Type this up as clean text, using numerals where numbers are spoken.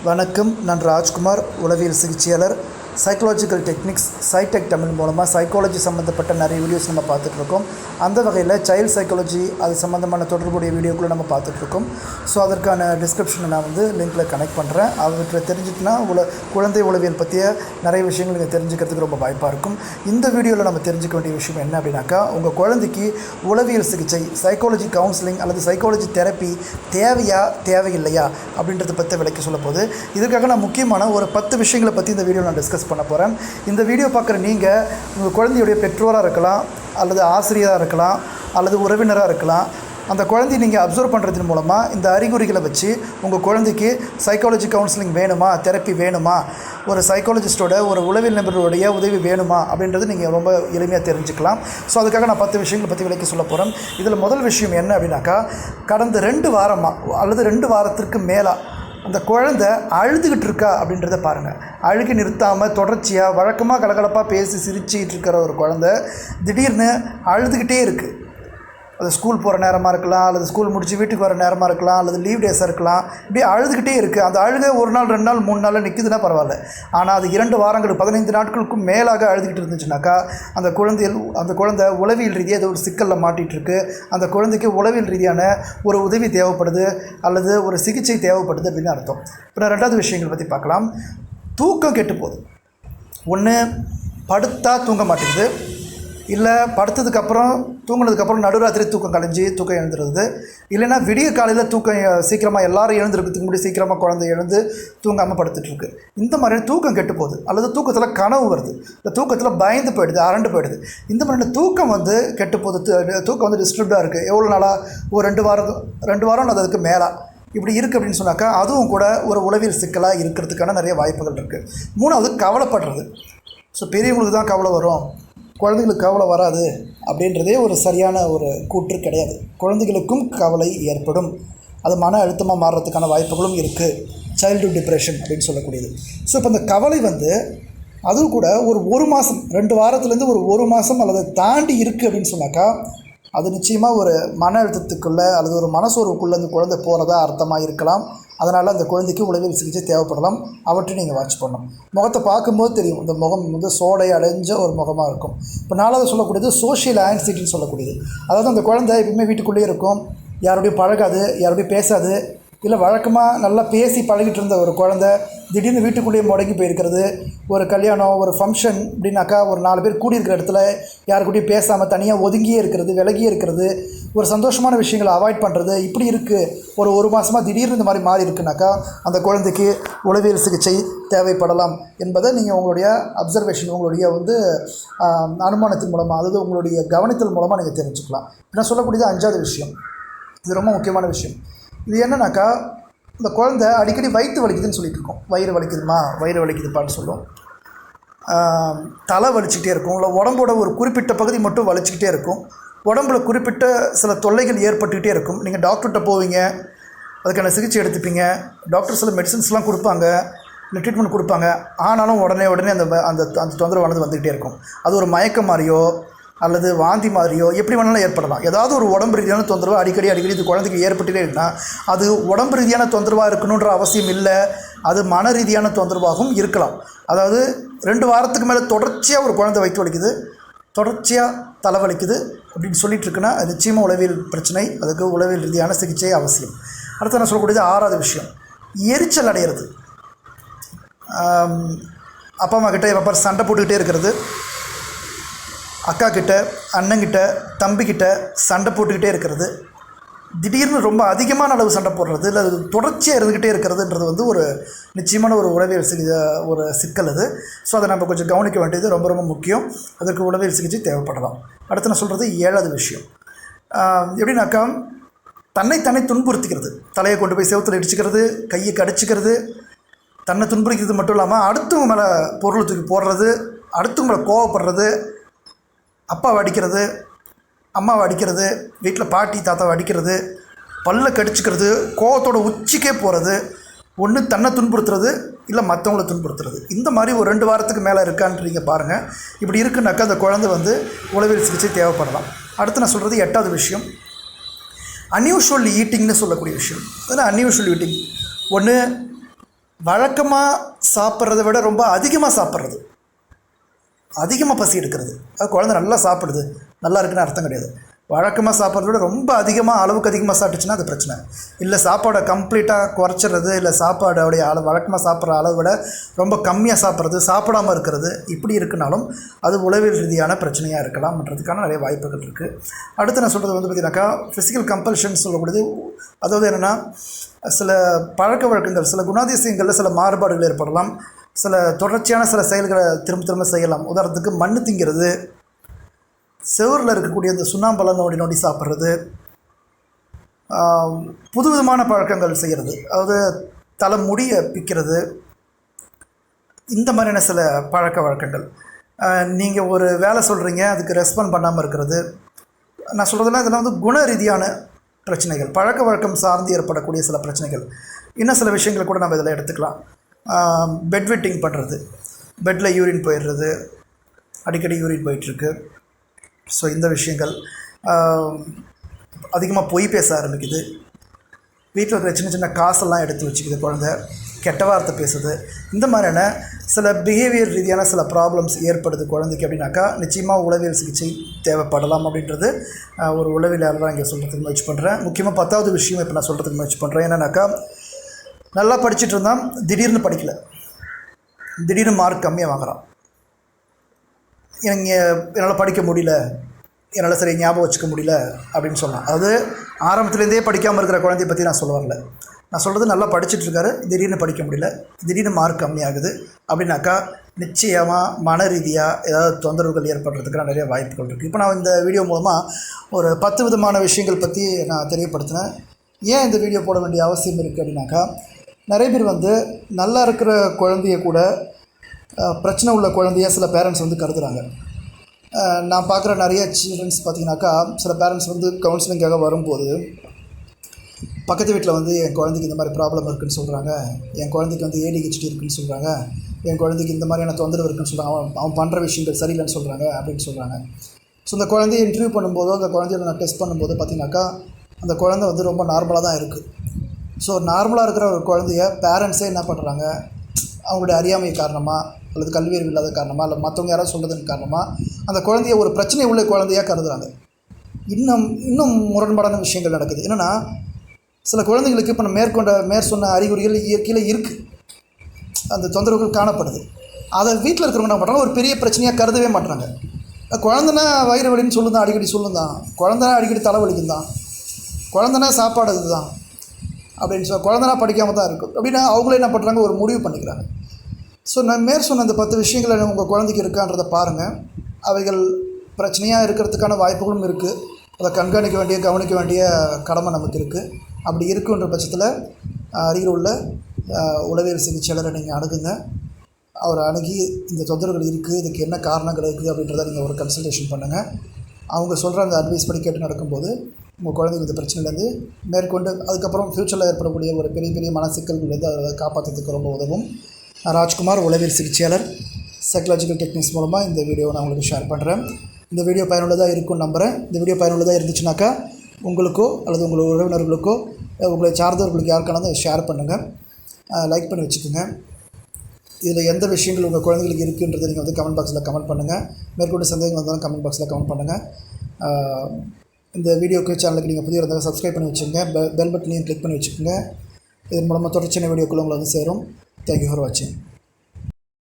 வணக்கம். நான் ராஜ்குமார், உளவியல் சிகிச்சையாளர். சைக்கலாஜிக்கல் டெக்னிக்ஸ் சைடெக் தமிழ் மூலமாக சைக்காலஜி சம்மந்தப்பட்ட நிறைய வீடியோஸ் நம்ம பார்த்துட்ருக்கோம். அந்த வகையில் சைல்டு சைக்காலஜி அது சம்மந்தமான தொடர்புடைய வீடியோக்களை நம்ம பார்த்துட்ருக்கோம். ஸோ அதற்கான டிஸ்கிரிப்ஷனை நான் லிங்கில் கனெக்ட் பண்ணுறேன். அவற்றை தெரிஞ்சுட்டுனா குழந்தை உளவியல் பற்றிய நிறைய விஷயங்கள் நீங்கள் தெரிஞ்சுக்கிறதுக்கு ரொம்ப வாய்ப்பாக இருக்கும். இந்த வீடியோவில் நம்ம தெரிஞ்சுக்க வேண்டிய விஷயம் என்ன அப்படின்னாக்கா, உங்கள் குழந்தைக்கு உளவியல் சிகிச்சை, சைக்காலஜி கவுன்சிலிங் அல்லது சைக்காலஜி தெரப்பி தேவையா தேவையில்லையா அப்படின்றத பற்றி விளக்கி சொல்ல போகுது. இதுக்காக நான் முக்கியமான ஒரு 10 விஷயங்களை பற்றி இந்த வீடியோ நான் டிஸ்கஸ் பண்ண போகிறேன். இந்த வீடியோ பார்க்குற நீங்கள் உங்கள் குழந்தையுடைய பெற்றோராக இருக்கலாம், அல்லது ஆசிரியராக இருக்கலாம், அல்லது உறவினராக இருக்கலாம். அந்த குழந்தையை நீங்கள் அப்சர்வ் பண்ணுறதன் மூலமாக இந்த அறிகுறிகளை வச்சு உங்கள் குழந்தைக்கு சைக்காலஜி கவுன்சிலிங் வேணுமா, தெரப்பி வேணுமா, ஒரு சைக்காலஜிஸ்ட்டோட ஒரு உளவியல் நிபுணருடைய உதவி வேணுமா அப்படின்றது நீங்கள் ரொம்ப எளிமையாக தெரிஞ்சுக்கலாம். ஸோ அதுக்காக நான் 10 விஷயங்களை பற்றி விளக்கி சொல்ல போகிறேன். இதில் முதல் விஷயம் என்ன அப்படின்னாக்கா, கடந்த 2 வாரமாக அல்லது 2 வாரத்திற்கு மேலாக அந்த குழந்தை அழுதுகிட்டு இருக்கா அப்படின்றத பாருங்கள். அழுகி நிறுத்தாமல் தொடர்ச்சியாக வழக்கமாக கலகலப்பாக பேசி சிரிச்சிக்கிட்டு இருக்கிற ஒரு குழந்தை திடீர்னு அழுதுகிட்டே இருக்குது. அது ஸ்கூல் போகிற நேரமாக இருக்கலாம், அல்லது ஸ்கூல் முடித்து வீட்டுக்கு வர நேரமாக இருக்கலாம், அல்லது லீவ் டேஸாக இருக்கலாம். இப்படி அழுதுகிட்டே இருக்குது. அந்த அழுகை 1 நாள் 2 நாள் 3 நாளில் நிற்குதுன்னா பரவாயில்ல. ஆனால் அது 2 வாரங்களுக்கு 15 நாட்களுக்கும் மேலாக அழுதுகிட்டு இருந்துச்சுனாக்கா அந்த குழந்தை உளவியல் ரீதியாக ஏதோ ஒரு சிக்கலில் மாட்டிகிட்ருக்கு. அந்த குழந்தைக்கு உளவியல் ரீதியான ஒரு உதவி தேவைப்படுது அல்லது ஒரு சிகிச்சை தேவைப்படுது அப்படின்னு அர்த்தம். இப்போ 2வது விஷயங்கள் பற்றி பார்க்கலாம். தூக்கம் கெட்டு போகுது. ஒன்று, படுத்தா தூங்க மாட்டேங்குது, இல்லை படுத்ததுக்கப்புறம் தூங்கினதுக்கப்புறம் நடுராத்திரி தூக்கம் கலைஞ்சி தூக்கம் எழுந்துருது, இல்லைன்னா விடிய காலையில் தூக்கம் சீக்கிரமாக எல்லோரும் எழுந்திருக்கிறதுக்கு முன்னாடி சீக்கிரமாக குழந்தை எழுந்து தூங்காமல் படுத்துட்ருக்கு. இந்த மாதிரி தூக்கம் கெட்டு போகுது. அல்லது தூக்கத்தில் கனவு வருது, இந்த தூக்கத்தில் பயந்து போயிடுது, அரண்டு போயிடுது. இந்த மாதிரி தூக்கம் கெட்டு போகுது. தூக்கம் டிஸ்டர்ப்டாக இருக்குது. எவ்வளோ நாளாக? ஒரு 2 வாரம் அல்லது அதுக்கு மேலே இப்படி இருக்குது அப்படின்னு சொன்னாக்கா அதுவும் கூட ஒரு உளவியல் சிக்கலாக இருக்கிறதுக்கான நிறைய வாய்ப்புகள் இருக்குது. 3வது, கவலைப்படுறது. ஸோ பெரியவங்களுக்கு தான் கவலை வரும், குழந்தைகளுக்கு கவலை வராது அப்படின்றதே ஒரு சரியான ஒரு கூற்று கிடையாது. குழந்தைகளுக்கும் கவலை ஏற்படும். அது மன அழுத்தமாக மாறுறதுக்கான வாய்ப்புகளும் இருக்குது. சைல்டுஹுட் டிப்ரெஷன் அப்படின்னு சொல்லக்கூடியது. ஸோ இப்போ இந்த கவலை அதுவும் கூட ஒரு மாதம் 2 வாரத்துலேருந்து ஒரு மாதம் அல்லது தாண்டி இருக்குது அப்படின்னு சொன்னாக்கா அது நிச்சயமாக ஒரு மன அழுத்தத்துக்குள்ளே அல்லது ஒரு மனசோர்வுக்குள்ளே அந்த குழந்தை போகிறதா அர்த்தமாக இருக்கலாம். அதனால் அந்த குழந்தைக்கு உளவியல் சிகிச்சை தேவைப்படலாம். அவற்றை நீங்கள் வாட்ச் பண்ணணும். முகத்தை பார்க்கும்போது தெரியும், இந்த முகம் சோடை அடைஞ்ச ஒரு முகமாக இருக்கும். இப்போ 4வது சொல்லக்கூடியது சோஷியல் ஆன்சைட்டின்னு சொல்லக்கூடியது. அதாவது அந்த குழந்தை எப்பவுமே வீட்டுக்குள்ளேயே இருக்கும், யாரோடையும் பழகாது, யாரோடையும் பேசாது. இல்லை வழக்கமாக நல்லா பேசி பழகிட்டு இருந்த ஒரு குழந்தை திடீர்னு வீட்டுக்குள்ளேயே முடங்கி போயிருக்கிறது. ஒரு கல்யாணம், ஒரு ஃபங்க்ஷன் அப்படின்னாக்கா ஒரு 4 பேர் கூடியிருக்கிற இடத்துல யாருக்கூடையும் பேசாமல் தனியாக ஒதுங்கியே இருக்கிறது, விலகியே இருக்கிறது, ஒரு சந்தோஷமான விஷயங்களை அவாய்ட் பண்ணுறது, இப்படி இருக்குது. ஒரு மாதமாக திடீர்னு இந்த மாதிரி மாறி இருக்குனாக்கா அந்த குழந்தைக்கு உளவியல் சிகிச்சை தேவைப்படலாம் என்பதை நீங்கள் உங்களுடைய அப்சர்வேஷன், உங்களுடைய அனுமானத்தின் மூலமாக, அதாவது உங்களுடைய கவனித்தல் மூலமாக நீங்கள் தெரிஞ்சுக்கலாம். நான் சொல்லக்கூடியது 5வது விஷயம். இது ரொம்ப முக்கியமான விஷயம். இது என்னன்னாக்கா, இந்த குழந்தை அடிக்கடி வயிற்று வலிக்குதுன்னு சொல்லிட்டு இருக்கோம். வயிறு வலிக்குதுமா, வயிறு வலிக்குதுப்பான்னு சொல்லும். தலை வலிச்சுக்கிட்டே இருக்கும், இல்லை உடம்போட ஒரு குறிப்பிட்ட பகுதி மட்டும் வலிச்சுக்கிட்டே இருக்கும். உடம்புல குறிப்பிட்ட சில தொல்லைகள் ஏற்பட்டுக்கிட்டே இருக்கும். நீங்கள் டாக்டர்கிட்ட போவீங்க, அதுக்கான சிகிச்சை எடுத்துப்பீங்க. டாக்டர் சில மெடிசன்ஸ்லாம் கொடுப்பாங்க, இல்லை ட்ரீட்மெண்ட் கொடுப்பாங்க. ஆனாலும் உடனே அந்த தொந்தரவானது வந்துக்கிட்டே இருக்கும். அது ஒரு மயக்கம் மாதிரியோ அல்லது வாந்தி மாதிரியோ எப்படி வேணாலும் ஏற்படலாம். ஏதாவது ஒரு உடம்பு ரீதியான தொந்தரவு அடிக்கடி இது குழந்தைக்கு ஏற்பட்டுகிட்டே இருக்குன்னா அது உடம்பு ரீதியான தொந்தரவாக இருக்கணுன்ற அவசியம் இல்லை. அது மன ரீதியான தொந்தரவாகவும் இருக்கலாம். அதாவது 2 வாரத்துக்கு மேலே தொடர்ச்சியாக ஒரு குழந்தை வயிற்று வலிக்குது, தொடர்ச்சியாக தலைவலிக்குது அப்படின்னு சொல்லிட்டு இருக்குன்னா அது நிச்சயமாக உளவியல் பிரச்சனை. அதுக்கு உளவியல் ரீதியான சிகிச்சை அவசியம். அடுத்து நான் சொல்லக்கூடியது 6வது விஷயம், எரிச்சல் அடைகிறது. அப்பா அம்மா கிட்டே எப்போ சண்டை போட்டுக்கிட்டே இருக்கிறது, அக்கா கிட்ட, அண்ணங்கிட்ட, தம்பிக்கிட்ட சண்டை போட்டுக்கிட்டே இருக்கிறது, திடீர்னு ரொம்ப அதிகமான அளவு சண்டை போடுறது, இல்லை அது தொடர்ச்சியாக இருந்துக்கிட்டே இருக்கிறதுன்றது ஒரு நிச்சயமான ஒரு உளவியல் ஒரு சிக்கல் அது. ஸோ அதை நம்ம கொஞ்சம் கவனிக்க வேண்டியது ரொம்ப ரொம்ப முக்கியம். அதற்கு உளவியல் சிகிச்சை தேவைப்படலாம். அடுத்து நான் சொல்கிறது 7வது விஷயம். எப்படின்னாக்கா, தன்னை துன்புறுத்திக்கிறது. தலையை கொண்டு போய் செவுத்தில் இடிச்சிக்கிறது, கையை கடிச்சிக்கிறது, தன்னை துன்புறுத்திக்கிறது மட்டும் இல்லாமல் அடுத்தவங்க மேலே பொருள் தூக்கி போடுறது, அடுத்தவங்க மேலே கோவப்படுறது, அப்பாவை அடிக்கிறது, அம்மாவை அடிக்கிறது, வீட்டில் பாட்டி தாத்தாவை அடிக்கிறது, பல்ல கடிச்சிக்கிறது, கோவத்தோட உச்சிக்கே போகிறது, ஒன்று தன்னை துன்புறுத்துறது, இல்லை மற்றவங்கள துன்புறுத்துறது. இந்த மாதிரி ஒரு 2 வாரத்துக்கு மேலே இருக்கான்றீங்க பாருங்கள். இப்படி இருக்குன்னாக்கா அந்த குழந்தை உளவியல் சிகிச்சை தேவைப்படலாம். அடுத்து நான் சொல்கிறது 8வது விஷயம், அன்யூஷுவல் ஈட்டிங்னு சொல்லக்கூடிய விஷயம். அதனால் அன்யூஷுவல் ஈட்டிங் ஒன்று வழக்கமாக சாப்பிட்றத விட ரொம்ப அதிகமாக சாப்பிட்றது, அதிகமாக பசி எடுக்கிறது. அது குழந்தை நல்லா சாப்பிடுது, நல்லா இருக்குன்னு அர்த்தம் கிடையாது. வழக்கமாக சாப்பிட்றத விட ரொம்ப அதிகமாக, அளவுக்கு அதிகமாக சாப்பிட்டுச்சுன்னா அது பிரச்சனை. இல்லை சாப்பாடை கம்ப்ளீட்டாக குறைச்சிறது, இல்லை சாப்பாடோடைய வழக்கமாக சாப்பிட்ற அளவை விட ரொம்ப கம்மியாக சாப்பிட்றது, சாப்பிடாமல் இருக்கிறது, இப்படி இருக்குனாலும் அது உளவியல் ரீதியான பிரச்சனையாக இருக்கலாம்ன்றதுக்கான நிறைய வாய்ப்புகள் இருக்குது. அடுத்து நான் சொல்கிறது வந்து பார்த்தீங்கன்னாக்கா, ஃபிசிக்கல் கம்பல்ஷன் சொல்லக்கூடியது. அதாவது என்னென்னா, சில பழக்க வழக்கங்கள், சில குணாதிசயங்களில் சில மாறுபாடுகள் ஏற்படலாம். சில தொடர்ச்சியான சில செயல்களை திரும்ப திரும்ப செய்யலாம். உதாரணத்துக்கு மண் திங்கிறது, செவரில் இருக்கக்கூடிய இந்த சுண்ணாம்பெல்லாம் நோண்டி நோண்டி சாப்பிட்றது, புதுவிதமான பழக்கங்கள் செய்கிறது, அதாவது தலைமுடியை பிக்கிறது, இந்த மாதிரியான சில பழக்க வழக்கங்கள். நீங்கள் ஒரு வேலை சொல்கிறீங்க, அதுக்கு ரெஸ்பாண்ட் பண்ணாமல் இருக்கிறது. நான் சொல்கிறதுலாம் இதெல்லாம் வந்து குண ரீதியான பிரச்சனைகள், பழக்க வழக்கம் சார்ந்து ஏற்படக்கூடிய சில பிரச்சனைகள். இன்னும் சில விஷயங்கள் கூட நம்ம இதில் எடுத்துக்கலாம். பெட் வெட்டிங் பண்ணுறது, பெட்டில் யூரின் போயிடுறது, அடிக்கடி யூரின் போயிட்டுருக்கு. ஸோ இந்த விஷயங்கள். அதிகமாக பொய் பேச ஆரம்பிக்குது, வீட்டில் இருக்கிற சின்ன சின்ன காசெல்லாம் எடுத்து வச்சுக்குது குழந்தை, கெட்ட வார்த்தை பேசுது. இந்த மாதிரியான சில பிஹேவியர் ரீதியான சில ப்ராப்ளம்ஸ் ஏற்படுது குழந்தைக்கு அப்படின்னாக்கா, நிச்சயமாக உளவியல் சிகிச்சை தேவைப்படலாம் அப்படின்றது ஒரு உளவியலாளராக இங்கே சொல்கிறதுக்கு முயற்சி பண்ணுறேன். முக்கியமாக 10வது விஷயம் இப்போ நான் சொல்கிறதுக்கு முயற்சி பண்ணுறேன். என்னன்னாக்கா, நல்லா படிச்சுட்டு இருந்தான், திடீர்னு படிக்கலை, திடீர்னு மார்க் கம்மியாக வாங்குகிறான். என்னால் படிக்க முடியல, என்னால் சரி ஞாபகம் வச்சுக்க முடியல அப்படின்னு சொல்லலாம். அதாவது ஆரம்பத்துலேருந்தே படிக்காமல் இருக்கிற குழந்தைய பற்றி நான் சொல்ல வரல. நான் சொல்கிறது நல்லா படிச்சுட்ருக்காரு, திடீர்னு படிக்க முடியல, திடீர்னு மார்க் கம்மியாகுது அப்படின்னாக்கா, நிச்சயமாக மன ரீதியாக ஏதாவது தொந்தரவுகள் ஏற்படுறதுக்கு நிறைய வாய்ப்புகள் இருக்குது. இப்போ நான் இந்த வீடியோ மூலமாக ஒரு 10 விதமான விஷயங்கள் பற்றி நான் தெரியப்படுத்தினேன். ஏன் இந்த வீடியோ போட வேண்டிய அவசியம் இருக்குது அப்படின்னாக்கா, நிறைய பேர் வந்து நல்லா இருக்கிற குழந்தைய கூட பிரச்சனை உள்ள குழந்தைய சில பேரண்ட்ஸ் வந்து கருதுகிறாங்க. நான் பார்க்குற நிறைய சில்ட்ரன்ஸ் பார்த்திங்கனாக்கா, சில பேரண்ட்ஸ் வந்து கவுன்சிலிங்காக வரும்போது பக்கத்து வீட்டில் வந்து என் குழந்தைக்கு இந்த மாதிரி ப்ராப்ளம் இருக்குதுன்னு சொல்கிறாங்க, என் குழந்தைக்கு வந்து ADHD இருக்குதுன்னு சொல்கிறாங்க, என் குழந்தைக்கு இந்த மாதிரியான தொந்தரவு இருக்குதுன்னு சொல்கிறாங்க, அவன் பண்ணுற விஷயங்கள் சரியில்லைன்னு சொல்கிறாங்க அப்படின்னு சொல்கிறாங்க. ஸோ இந்த குழந்தைய இன்டர்வியூ பண்ணும்போதோ, அந்த குழந்தைய நான் டெஸ்ட் பண்ணும்போது பார்த்திங்கனாக்கா, அந்த குழந்தை வந்து ரொம்ப நார்மலாக தான் இருக்குது. ஸோ நார்மலாக இருக்கிற ஒரு குழந்தைய பேரண்ட்ஸே என்ன பண்ணுறாங்க, அவங்களுடைய அறியாமை காரணமாக, அல்லது கல்வியறிவு இல்லாத காரணமாக, இல்லை மற்றவங்க யாராவது சொல்கிறதுக்கு காரணமாக அந்த குழந்தைய ஒரு பிரச்சனை உள்ள குழந்தையாக கருதுகிறாங்க. இன்னும் முரண்பாடான விஷயங்கள் நடக்குது. என்னென்னா, சில குழந்தைங்களுக்கு இப்போ நான் மேற்சொன்ன அறிகுறிகள் இயற்கையில் இருக்குது, அந்த தொந்தரவுகள் காணப்படுது. அதை வீட்டில் இருக்கிறவங்க என்ன பண்ணுறாங்க, ஒரு பெரிய பிரச்சனையாக கருதவே மாட்டுறாங்க. குழந்தைனா வயிறு வலின்னு சொல்லுதான், அடிக்கடி சொல்லுந்தான், குழந்தைனா அடிக்கடி தலைவலிக்கும் தான், குழந்தைனா சாப்பாடு இதுதான் அப்படின்னு குழந்தைனா படிக்காமல் தான் இருக்கும் அப்படின்னா அவங்களே என்ன பண்ணுறாங்க, ஒரு முடிவு பண்ணிக்கிறாங்க. ஸோ நான் சொன்ன அந்த 10 விஷயங்கள் உங்கள் குழந்தைக்கு இருக்கான்றதை பாருங்கள். அவைகள் பிரச்சனையாக இருக்கிறதுக்கான வாய்ப்புகளும் இருக்குது. அதை கவனிக்க வேண்டிய கடமை நமக்கு இருக்குது. அப்படி இருக்குன்ற பட்சத்தில் அருகில் உள்ள உளவியல் சிகிச்சையாளரை நீங்கள் அணுகுங்க. அவரை அணுகி இந்த தொந்தரவுகள் இருக்குது, இதுக்கு என்ன காரணங்கள் இருக்குது அப்படின்றத நீங்கள் ஒரு கன்சல்டேஷன் பண்ணுங்கள். அவங்க சொல்கிற அந்த அட்வைஸ் படி கேட்டு நடக்கும்போது உங்கள் குழந்தைங்க இந்த பிரச்சனையிலேருந்து மேற்கொண்டு அதுக்கப்புறம் ஃப்யூச்சரில் ஏற்படக்கூடிய ஒரு பெரிய பெரிய மனசிக்கல்கள்லேருந்து அதை காப்பாற்றுறதுக்கு ரொம்ப உதவும். ராஜ்குமார், உளவியல் சிகிச்சையாளர், சைக்கலாஜிக்கல் டெக்னிக்ஸ் மூலமாக இந்த வீடியோவை நான் உங்களுக்கு ஷேர் பண்ணுறேன். இந்த வீடியோ பயனுள்ளதாக இருக்கும்னு நம்புகிறேன். இந்த வீடியோ பயனுள்ளதாக இருந்துச்சுனாக்கா உங்களுக்கோ அல்லது உங்கள் உறவினர்களுக்கோ உங்களை சார்ந்தவர்களுக்கு யாருக்கானதை ஷேர் பண்ணுங்கள், லைக் பண்ணி வச்சுக்கோங்க. இதில் எந்த விஷயங்கள் உங்கள் குழந்தைகளுக்கு இருக்குன்றதை நீங்கள் வந்து கமெண்ட் பாக்ஸில் கமெண்ட் பண்ணுங்கள். மேற்கொண்டு சந்தேகங்கள் வந்தாலும் கமெண்ட் பாக்ஸில் கமெண்ட் பண்ணுங்கள். இந்த வீடியோக்கு சேனலுக்கு நீங்கள் புதிய இருந்தாலும் சப்ஸ்கிரைப் பண்ணி வச்சுக்கோங்க. பெல் பட்டனையும் கிளிக் பண்ணி வச்சுக்கோங்க. இதன் மூலமாக தொடர்ச்சியான வீடியோக்குள்ள உங்களை வந்து சேரும். தேங்க்யூ ஃபார் வாட்சிங்.